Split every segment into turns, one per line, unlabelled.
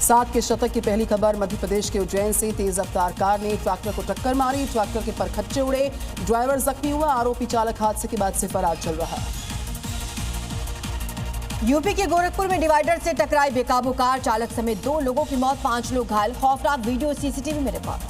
सात के शतक की पहली खबर मध्य प्रदेश के उज्जैन से। तेज रफ्तार कार ने ट्रैक्टर को टक्कर मारी, ट्रैक्टर के परखच्चे उड़े, ड्राइवर जख्मी हुआ, आरोपी चालक हादसे के बाद से फरार चल रहा।
यूपी के गोरखपुर में डिवाइडर से टकराई बेकाबू कार, चालक समेत 2 लोगों की मौत, 5 लोग घायल। खौफनाक वीडियो सीसीटीवी में रिकॉर्ड।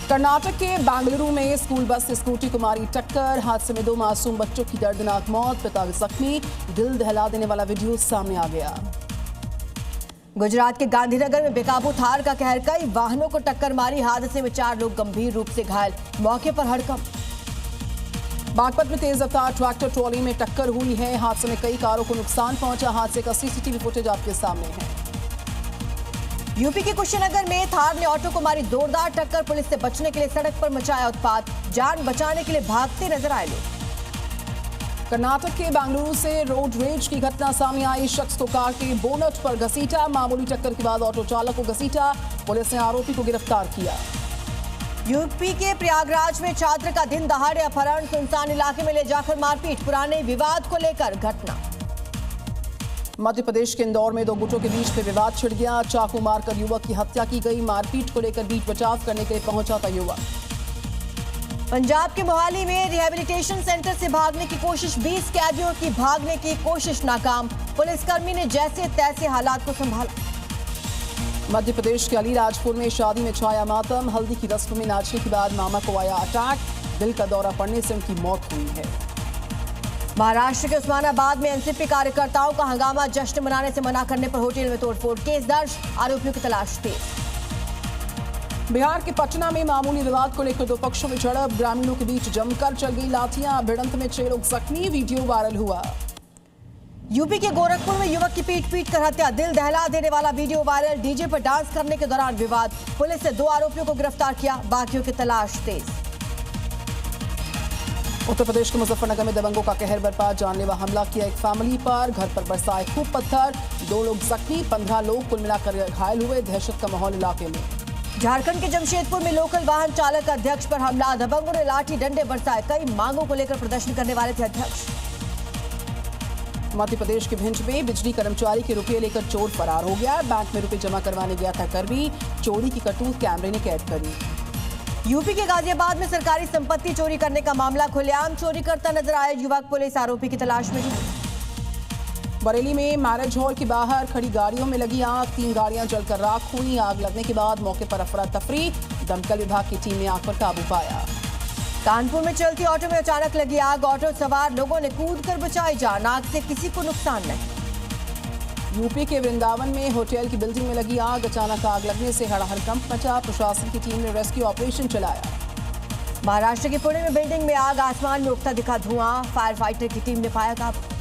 कर्नाटक के बेंगलुरु में स्कूल बस से स्कूटी को मारी टक्कर, हादसे में 2 मासूम बच्चों की दर्दनाक मौत, पिता जख्मी। दिल दहला देने वाला वीडियो सामने आ गया।
गुजरात के गांधीनगर में बेकाबू थार का कहर, कई वाहनों को टक्कर मारी, हादसे में 4 लोग गंभीर रूप से घायल, मौके पर हड़कंप।
बागपत में तेज रफ्तार ट्रैक्टर ट्रॉली में टक्कर हुई है, हादसे में कई कारों को नुकसान पहुंचा, हादसे का सीसीटीवी फुटेज आपके सामने है।
यूपी के कुशीनगर में थार ने ऑटो को मारी जोरदार टक्कर, पुलिस से बचने के लिए सड़क पर मचाया उत्पात, जान बचाने के लिए भागते नजर आए लोग।
कर्नाटक के बेंगलुरु से रोड रेज की घटना सामने आई, शख्स को कार के बोनट पर घसीटा, मामूली टक्कर के बाद ऑटो चालक को घसीटा, पुलिस ने आरोपी को गिरफ्तार किया।
यूपी के प्रयागराज में छात्र का दिन दहाड़े अपहरण, सुनसान इलाके में ले जाकर मारपीट, पुराने विवाद को लेकर घटना।
मध्य प्रदेश के इंदौर में 2 गुटों के बीच में विवाद छिड़ गया, चाकू मारकर युवक की हत्या की गई, मारपीट को लेकर बीच बचाव करने के लिए पहुंचा था युवक।
पंजाब के मोहाली में रिहैबिलिटेशन सेंटर से भागने की कोशिश, 20 कैदियों की भागने की कोशिश नाकाम, पुलिसकर्मी ने जैसे तैसे हालात को संभाला।
मध्य प्रदेश के अलीराजपुर में शादी में छाया मातम, हल्दी की रस्म में नाचने के बाद मामा को आया अटैक, दिल का दौरा पड़ने से उनकी मौत हुई है।
महाराष्ट्र के उस्मानाबाद में एनसीपी कार्यकर्ताओं का हंगामा, जश्न मनाने से मना करने पर होटल में तोड़फोड़, केस दर्ज, आरोपियों की तलाश तेज।
बिहार के पटना में मामूली विवाद को लेकर 2 पक्षों में झड़प, ग्रामीणों के बीच जमकर चल गई लाठियां, भिड़ंत में 6 लोग जख्मी, वीडियो वायरल हुआ।
यूपी के गोरखपुर में युवक की पीट कर हत्या, दिल दहला देने वाला वीडियो वायरल, डीजे पर डांस करने के दौरान विवाद, पुलिस ने 2 आरोपियों को गिरफ्तार किया, बाकियों की तलाश तेज।
उत्तर प्रदेश के मुजफ्फरनगर में दबंगों का कहर बरपा, जानलेवा हमला किया एक फैमिली पर, घर पर बरसाए खूब पत्थर, 2 लोग जख्मी, 15 लोग कुल मिलाकर घायल हुए, दहशत का माहौल इलाके में।
झारखंड के जमशेदपुर में लोकल वाहन चालक अध्यक्ष पर हमला, दबंगों ने लाठी डंडे बरसाए, कई मांगों को लेकर प्रदर्शन करने वाले थे अध्यक्ष।
मध्य प्रदेश के भिंड में बिजली कर्मचारी के रुपये लेकर चोर फरार हो गया, बैंक में रुपये जमा करवाने गया था कर्मी, चोरी की करतूत कैमरे ने कैद करी।
यूपी के गाजियाबाद में सरकारी संपत्ति चोरी करने का मामला, खुलेआम चोरी करता नजर आया युवक, पुलिस आरोपी की तलाश में जुटी।
बरेली में मैरिज हॉल के बाहर खड़ी गाड़ियों में लगी आग, 3 गाड़ियां जलकर राख हुई, आग लगने के बाद मौके पर अफरा तफरी, दमकल विभाग की टीम ने आग पर काबू पाया।
कानपुर में चलती ऑटो में अचानक लगी आग, ऑटो सवार लोगों ने कूदकर बचाई जान, आग से किसी को नुकसान नहीं।
यूपी के वृंदावन में होटल की बिल्डिंग में लगी आग, अचानक आग लगने से हड़कंप मचा, प्रशासन की टीम ने रेस्क्यू ऑपरेशन चलाया।
महाराष्ट्र के पुणे में बिल्डिंग में आग, आसमान में उठता दिखा धुआं, फायर फाइटर की टीम ने पाया काबू।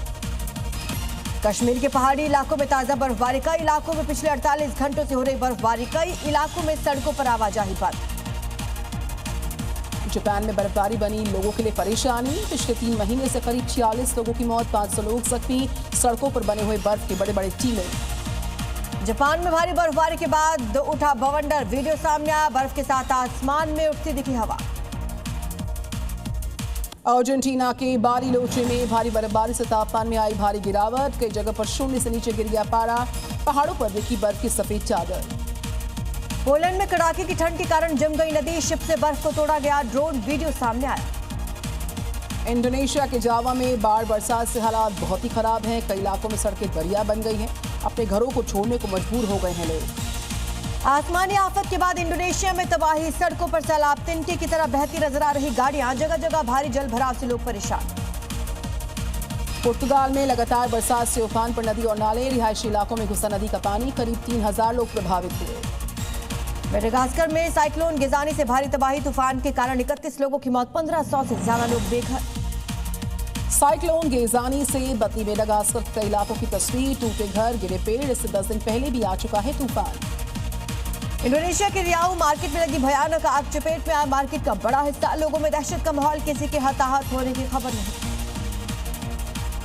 कश्मीर के पहाड़ी इलाकों में ताजा बर्फबारी, कई इलाकों में पिछले 48 घंटों से हो रही बर्फबारी, कई इलाकों में सड़कों पर आवाजाही बंद।
जापान में बर्फबारी बनी लोगों के लिए परेशानी, पिछले 3 महीने से करीब 46 लोगों की मौत, 500 लोग जख्मी, सड़कों पर बने हुए बर्फ के बड़े बड़े टीले।
जापान में भारी बर्फबारी के बाद उठा बवंडर, वीडियो सामने आया, बर्फ के साथ आसमान में उठती दिखी हवा।
अर्जेंटीना के बारिलोचे में भारी बर्फबारी से तापमान में आई भारी गिरावट, कई जगह पर 0 से नीचे गिर गया पारा, पहाड़ों पर दिखी बर्फ की सफेद चादर।
पोलैंड में कड़ाके की ठंड के कारण जम गई नदी, शिप से बर्फ को तोड़ा गया, ड्रोन वीडियो सामने आया।
इंडोनेशिया के जावा में बाढ़ बरसात से हालात बहुत ही खराब हैं, कई इलाकों में सड़कें दरिया बन गई हैं, अपने घरों को छोड़ने को मजबूर हो गए हैं लोग।
आसमानी आफत के बाद इंडोनेशिया में तबाही, सड़कों पर सैलाब, तिनके की तरह बहती नजर आ रही गाड़ियां, जगह जगह भारी जल भराव से लोग परेशान।
पुर्तगाल में लगातार बरसात से उफान पर नदी और नाले, रिहायशी इलाकों में घुसा नदी का पानी, करीब 3000 लोग प्रभावित हुए।
मेडागास्कर में साइक्लोन गिजानी से भारी तबाही, तूफान के कारण 31 लोगों की मौत, 1500 से ज्यादा लोग बेघर।
साइक्लोन गेजानी से बदली मेडागास्कर के कई इलाकों की तस्वीर, टूटे घर, गिरे पेड़, इससे 10 दिन पहले भी आ चुका है तूफान।
इंडोनेशिया के रियाऊ मार्केट में लगी भयानक आग, चपेट में आया मार्केट का बड़ा हिस्सा, लोगों में दहशत का माहौल, किसी के हताहत होने की खबर नहीं।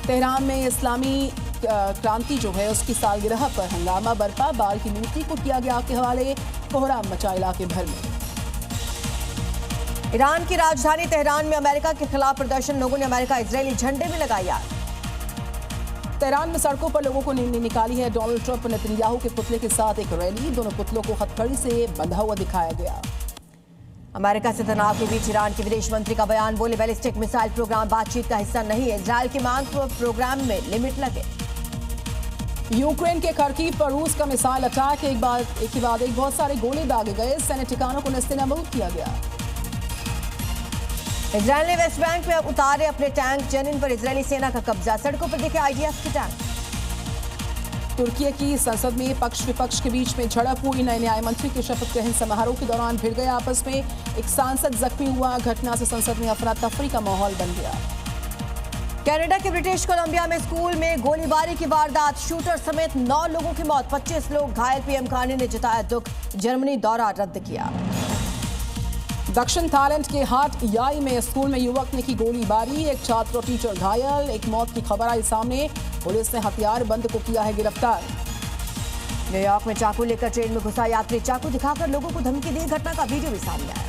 तेहरान में इस्लामी क्रांति जो है उसकी सालगिरह पर हंगामा बरपा, बाल की मूर्ति को किया गया के हवाले, कोहराम मचा इलाके भर में।
ईरान की राजधानी तेहरान में अमेरिका के खिलाफ प्रदर्शन, लोगों ने अमेरिका इजरायली झंडे में लगाई आग।
तेहरान में सड़कों पर लोगों को निकाली है डोनाल्ड ट्रंप और नेतन्याहू के पुतले के साथ एक रैली। दोनों पुतलों को हथकड़ी से बंधा हुआ दिखाया गया।
अमेरिका से तनाव के बीच ईरान के विदेश मंत्री का बयान, बोले बैलिस्टिक मिसाइल प्रोग्राम बातचीत का हिस्सा नहीं है। इजरायल की मांग पर प्रोग्राम में लिमिट लगे।
यूक्रेन के खरकीव पर रूस का मिसाइल अटैक, एक के बाद एक बहुत सारे गोले दागे गए। सैन्य ठिकानों को नेस्तनाबूद किया गया।
इजरायल ने वेस्ट बैंक में उतारे अपने टैंक। जेनिन पर इजरायली सेना का कब्जा। सड़कों पर दिखे आईडीएफ के टैंक।
तुर्की की संसद में पक्ष विपक्ष के बीच में झड़प हुई। नए न्याय मंत्री के शपथ ग्रहण समारोह के दौरान भिड़ गए आपस में। एक सांसद जख्मी हुआ। घटना से संसद में अफरा तफरी का माहौल बन गया।
कनाडा के ब्रिटिश कोलंबिया में स्कूल में गोलीबारी की वारदात, शूटर समेत 9 लोगों की मौत, 25 लोग घायल। पीएम कार्नी ने जताया दुख। जर्मनी दौरा रद्द किया।
दक्षिण थाईलैंड के हाट याई में स्कूल में युवक ने की गोलीबारी। एक छात्र और टीचर घायल। एक मौत की खबर आई सामने। पुलिस ने हथियारबंद को किया है गिरफ्तार। न्यूयॉर्क में चाकू लेकर ट्रेन में घुसा यात्री, चाकू दिखाकर लोगों को धमकी दी। घटना का वीडियो भी सामने आया।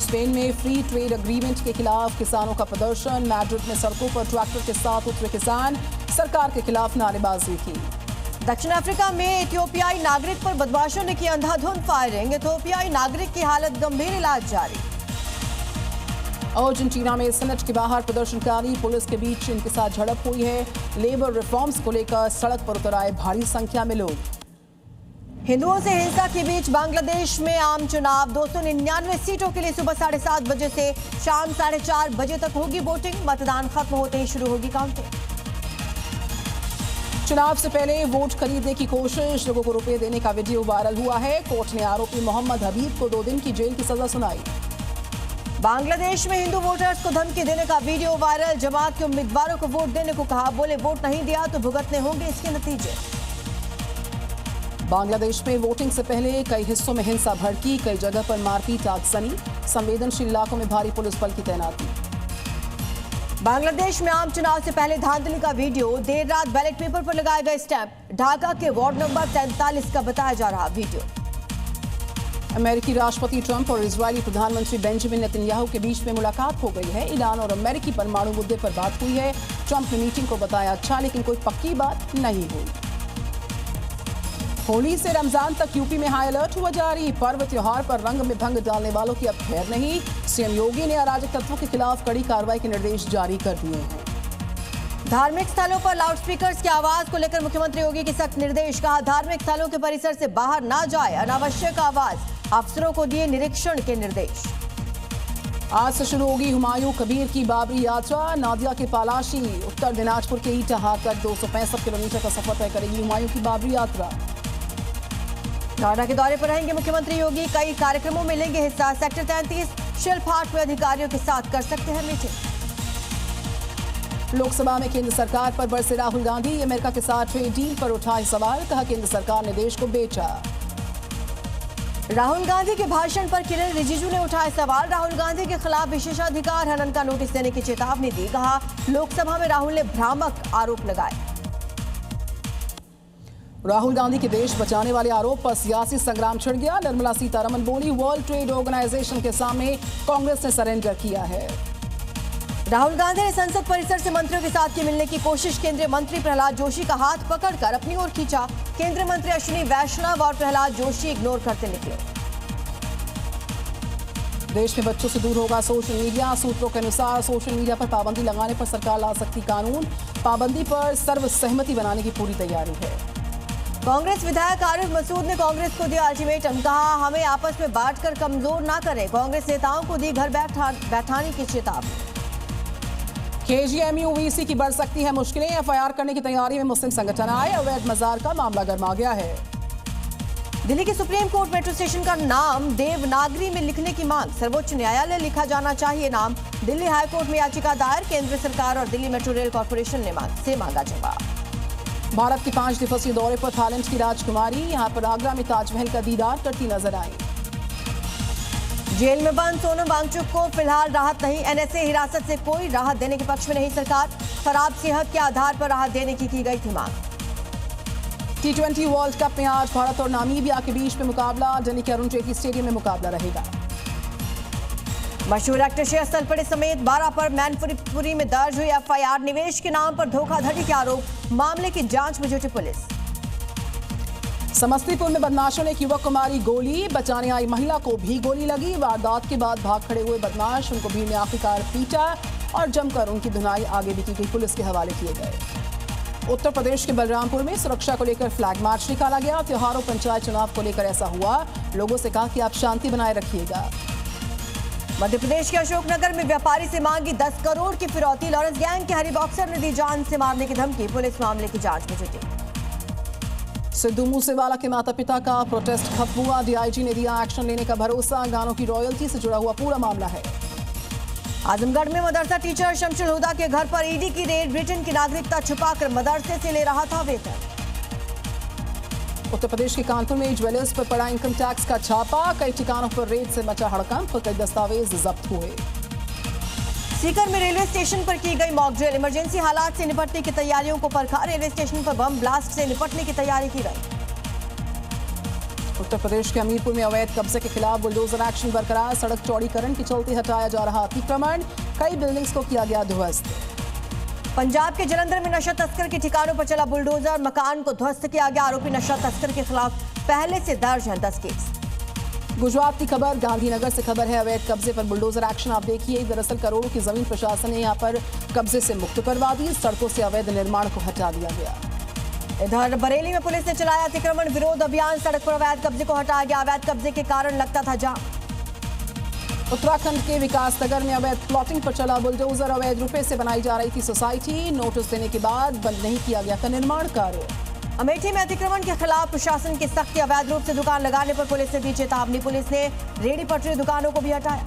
स्पेन में फ्री ट्रेड एग्रीमेंट के खिलाफ किसानों का प्रदर्शन। मैड्रिड में सड़कों पर ट्रैक्टर के साथ उतरे किसान, सरकार के खिलाफ नारेबाजी की। दक्षिण अफ्रीका में इथियोपियाई नागरिक पर बदमाशों ने की अंधाधुंध फायरिंग। इथियोपियाई नागरिक की हालत गंभीर, इलाज जारी। अर्जेंटीना में सेनेट के बाहर प्रदर्शनकारी पुलिस के बीच इनके साथ झड़प हुई है। लेबर रिफॉर्म्स को लेकर सड़क पर उतर आए भारी संख्या में लोग। हिंदुओं से हिंसा के बीच बांग्लादेश में आम चुनाव। 299 सीटों के लिए सुबह 7:30 बजे से शाम 4:30 बजे तक होगी वोटिंग। मतदान खत्म होते ही शुरू होगी काउंटिंग। चुनाव से पहले वोट खरीदने की कोशिश, लोगों को रुपए देने का वीडियो वायरल हुआ है। कोर्ट ने आरोपी मोहम्मद हबीब को 2 दिन की जेल की सजा सुनाई। बांग्लादेश में हिंदू वोटर्स को धमकी देने का वीडियो वायरल। जमात के उम्मीदवारों को वोट देने को कहा, बोले वोट नहीं दिया तो भुगतने होंगे इसके नतीजे। बांग्लादेश में वोटिंग से पहले कई हिस्सों में हिंसा भड़की। कई जगह पर मारपीट, आगजनी। संवेदनशील इलाकों में भारी पुलिस बल की तैनाती। बांग्लादेश में आम चुनाव से पहले धांधली का वीडियो। देर रात बैलेट पेपर पर लगाए गए स्टैंप। ढाका के वार्ड नंबर 43 का बताया जा रहा वीडियो। अमेरिकी राष्ट्रपति ट्रंप और इजरायली प्रधानमंत्री बेंजामिन नेतन्याहू के बीच में मुलाकात हो गई है। ईरान और अमेरिकी परमाणु मुद्दे पर बात हुई है। ट्रंप ने मीटिंग को बताया अच्छा, लेकिन कोई पक्की बात नहीं हुई। होली से रमजान तक यूपी में हाई अलर्ट हुआ जारी। पर्व त्योहार पर रंग में भंग डालने वालों की अब खैर नहीं। सीएम योगी ने अराजक तत्वों के खिलाफ कड़ी कार्रवाई के निर्देश जारी कर दिए हैं। धार्मिक स्थलों पर लाउडस्पीकर्स की आवाज को लेकर मुख्यमंत्री योगी के सख्त निर्देश। कहा, धार्मिक स्थलों के परिसर से बाहर ना जाए, अनावश्यक आवाज। अफसरों को दिए निरीक्षण के निर्देश। आज से शुरू होगी हुमायूं कबीर की बाबरी यात्रा। नादिया के पालाशी, उत्तर दिनाजपुर के ईटाहार तक 265 किलोमीटर का सफर तय करेगी हुमायूं की बाबरी यात्रा। नोएडा के दौरे पर रहेंगे मुख्यमंत्री योगी। कई कार्यक्रमों में लेंगे हिस्सा। सेक्टर 33 शिल्प हाट में अधिकारियों के साथ कर सकते हैं मीटिंग। लोकसभा में केंद्र सरकार पर बरसे राहुल गांधी। अमेरिका के साथ ट्रेड डील पर उठाए सवाल। कहा, केंद्र सरकार ने देश को बेचा। राहुल गांधी के भाषण पर किरण रिजिजू ने उठाए सवाल। राहुल गांधी के खिलाफ विशेषाधिकार हनन का नोटिस देने की चेतावनी दी। कहा, लोकसभा में राहुल ने भ्रामक आरोप लगाए। राहुल गांधी के देश बचाने वाले आरोप पर सियासी संग्राम छिड़ गया। निर्मला सीतारमण बोली, वर्ल्ड ट्रेड ऑर्गेनाइजेशन के सामने कांग्रेस ने सरेंडर किया है। राहुल गांधी ने संसद परिसर से मंत्रियों के साथ की मिलने की कोशिश। केंद्रीय मंत्री प्रहलाद जोशी का हाथ पकड़कर अपनी ओर खींचा। केंद्रीय मंत्री अश्विनी वैष्णव और प्रहलाद जोशी इग्नोर करते निकले। देश में बच्चों से दूर होगा सोशल मीडिया। सूत्रों के अनुसार सोशल मीडिया पर पाबंदी लगाने पर सरकार ला सकती कानून। पाबंदी पर सर्वसहमति बनाने की पूरी तैयारी है। कांग्रेस विधायक आरिफ मसूद ने कांग्रेस को दिया अल्टीमेटम। कहा, हमें आपस में बांटकर कमजोर ना करें। कांग्रेस नेताओं को दी घर बैठाने की चेतावनी। केजीएमयू वीसी की बढ़ सकती है मुश्किलें। एफआईआर करने की तैयारी में मुस्लिम संगठन आए। अवैध मजार का मामला गर्मा गया है। दिल्ली के सुप्रीम कोर्ट मेट्रो स्टेशन का नाम देवनागरी में लिखने की मांग। सर्वोच्च न्यायालय लिखा जाना चाहिए नाम। दिल्ली हाईकोर्ट में याचिका दायर। केंद्र सरकार और दिल्ली मेट्रो रेल कॉर्पोरेशन ने मांगा जवाब। भारत के 5 दिवसीय दौरे पर थाईलैंड की राजकुमारी यहां पर आगरा में ताजमहल का दीदार करती नजर आई। जेल में बंद सोनम वांगचुक को फिलहाल राहत नहीं। एनएसए हिरासत से कोई राहत देने के पक्ष में नहीं सरकार। खराब सेहत के आधार पर राहत देने की गई थी मांग। T20 वर्ल्ड कप में आज भारत और नामीबिया के बीच में मुकाबला। दिल्ली के अरुण जेटली स्टेडियम में मुकाबला रहेगा।
मशहूर एक्टर श्रेयस तलपड़े समेत 12 पर मैनपुरी में दर्ज हुई एफआईआर। निवेश के नाम पर धोखाधड़ी के आरोप, मामले की जांच में जुटी पुलिस।
समस्तीपुर में बदमाशों ने एक युवक को मारी गोली, बचाने आई महिला को भी गोली लगी। वारदात के बाद भाग खड़े हुए बदमाश उनको भीड़ में आखिरकार पीटा और जमकर उनकी धुनाई आगे भी की गई, पुलिस के हवाले किए गए। उत्तर प्रदेश के बलरामपुर में सुरक्षा को लेकर फ्लैग मार्च निकाला गया। त्योहारों पंचायत चुनाव को लेकर ऐसा हुआ, लोगों से कहा कि आप शांति बनाए रखिएगा।
मध्य प्रदेश के अशोकनगर में व्यापारी से मांगी 10 करोड़ की फिरौती। लॉरेंस गैंग के हरी बॉक्सर ने दी जान से मारने की धमकी, पुलिस मामले की जांच में जुटी।
सिद्धू मूसेवाला के माता पिता का प्रोटेस्ट खत्म हुआ, डीआईजी ने दिया एक्शन लेने का भरोसा। गानों की रॉयल्टी से जुड़ा हुआ पूरा मामला है।
आजमगढ़ में मदरसा टीचर शमशुल हुदा के घर पर ईडी की रेड, ब्रिटेन की नागरिकता छुपाकर मदरसे से ले रहा था वेतन।
उत्तर प्रदेश के कानपुर में ज्वेलर्स पर पड़ा इनकम टैक्स का छापा, कई ठिकानों पर रेड से मचा हड़कंप, कई दस्तावेज जब्त हुए।
सीकर में रेलवे स्टेशन पर की गई मॉक ड्रिल, इमरजेंसी हालात से निपटने की तैयारियों को परखा। रेलवे स्टेशन पर बम ब्लास्ट से निपटने की तैयारी की गई।
उत्तर प्रदेश के हमीरपुर में अवैध कब्जे के खिलाफ बुलडोजर एक्शन बरकरार, सड़क चौड़ीकरण के चलते हटाया जा रहा अतिक्रमण, कई बिल्डिंग्स को किया गया ध्वस्त।
पंजाब के जलंधर में नशा तस्कर के ठिकानों पर चला बुलडोजर, मकान को ध्वस्त किया गया। आरोपी नशा तस्कर के खिलाफ पहले से दर्ज है 10 केस।
गुजरात की खबर, गांधीनगर से खबर है, अवैध कब्जे पर बुलडोजर एक्शन आप देखिए। दरअसल करोड़ों की जमीन प्रशासन ने यहां पर कब्जे से मुक्त करवा दी, सड़कों से अवैध निर्माण को हटा दिया गया।
इधर बरेली में पुलिस ने चलाया अतिक्रमण विरोध अभियान, सड़क पर अवैध कब्जे को हटाया गया। अवैध कब्जे के कारण लगता था जाम।
उत्तराखंड के विकास नगर में अवैध प्लॉटिंग पर चला बुलडोजर, अवैध रुपए से बनाई जा रही थी सोसाइटी, नोटिस देने के बाद बंद नहीं किया गया था निर्माण कार्य।
अमेठी में अतिक्रमण के खिलाफ प्रशासन की सख्ती, अवैध रूप से दुकान लगाने पर पुलिस ने दी चेतावनी। पुलिस ने रेहड़ी पटरी दुकानों को भी हटाया।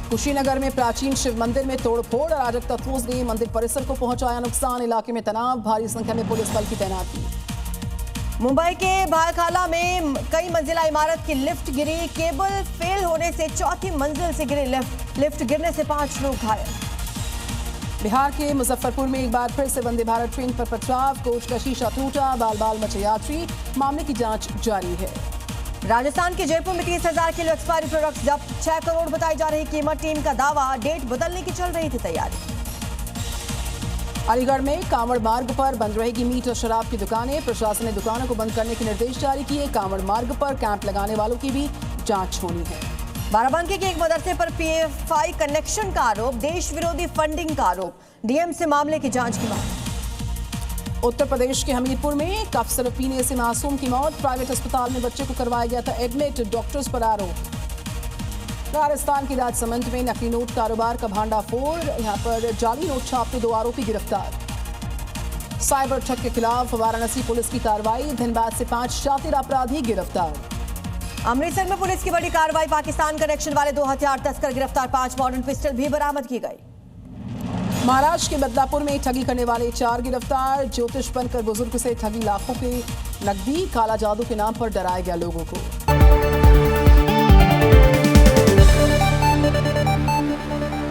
कुशीनगर में प्राचीन शिव मंदिर में तोड़फोड़, अराजक तत्वों ने मंदिर परिसर को पहुंचाया नुकसान, इलाके में तनाव, भारी संख्या में पुलिस बल की तैनाती।
मुंबई के भायखाला में कई मंजिला इमारत की लिफ्ट गिरी, केबल फेल होने से चौथी मंजिल से गिरी लिफ्ट गिरने से 5 लोग घायल।
बिहार के मुजफ्फरपुर में एक बार फिर से वंदे भारत ट्रेन पर पथराव, कोच का शीशा टूटा, बाल बाल मचे यात्री, मामले की जांच जारी है।
राजस्थान के जयपुर में 30,000 किलो एक्सपायरी प्रोडक्ट्स जब्त, 6 करोड़ बताई जा रही कीमत। टीम का दावा, डेट बदलने की चल रही थी तैयारी।
अलीगढ़ में कांवड़ मार्ग पर बंद रहेगी मीट और शराब की दुकानें, प्रशासन ने दुकानों को बंद करने के निर्देश जारी किए। कांवड़ मार्ग पर कैंप लगाने वालों की भी जांच होनी है।
बाराबंकी के एक मदरसे पर पीएफआई कनेक्शन का आरोप, देश विरोधी फंडिंग का आरोप, डीएम से मामले की जांच की मांग।
उत्तर प्रदेश के हमीरपुर में कफ सिरप पीने से मासूम की मौत, प्राइवेट अस्पताल में बच्चे को करवाया गया था एडमिट, डॉक्टर्स पर आरोप। राजस्थान के राजसमंद में नकली नोट कारोबार का भांडाफोड़, यहां पर जाली नोट छापते 2 आरोपी गिरफ्तार। साइबर ठग के खिलाफ वाराणसी पुलिस की कार्रवाई, धनबाद से 5 शातिर अपराधी गिरफ्तार।
अमृतसर में पुलिस की बड़ी कार्रवाई, पाकिस्तान कनेक्शन वाले 2 हथियार तस्कर गिरफ्तार, 5 मॉडर्न पिस्टल भी बरामद की गई।
महाराष्ट्र के बदलापुर में ठगी करने वाले 4 गिरफ्तार, ज्योतिष बनकर बुजुर्ग से ठगी लाखों के नकदी, काला जादू के नाम पर डराया गया लोगों को।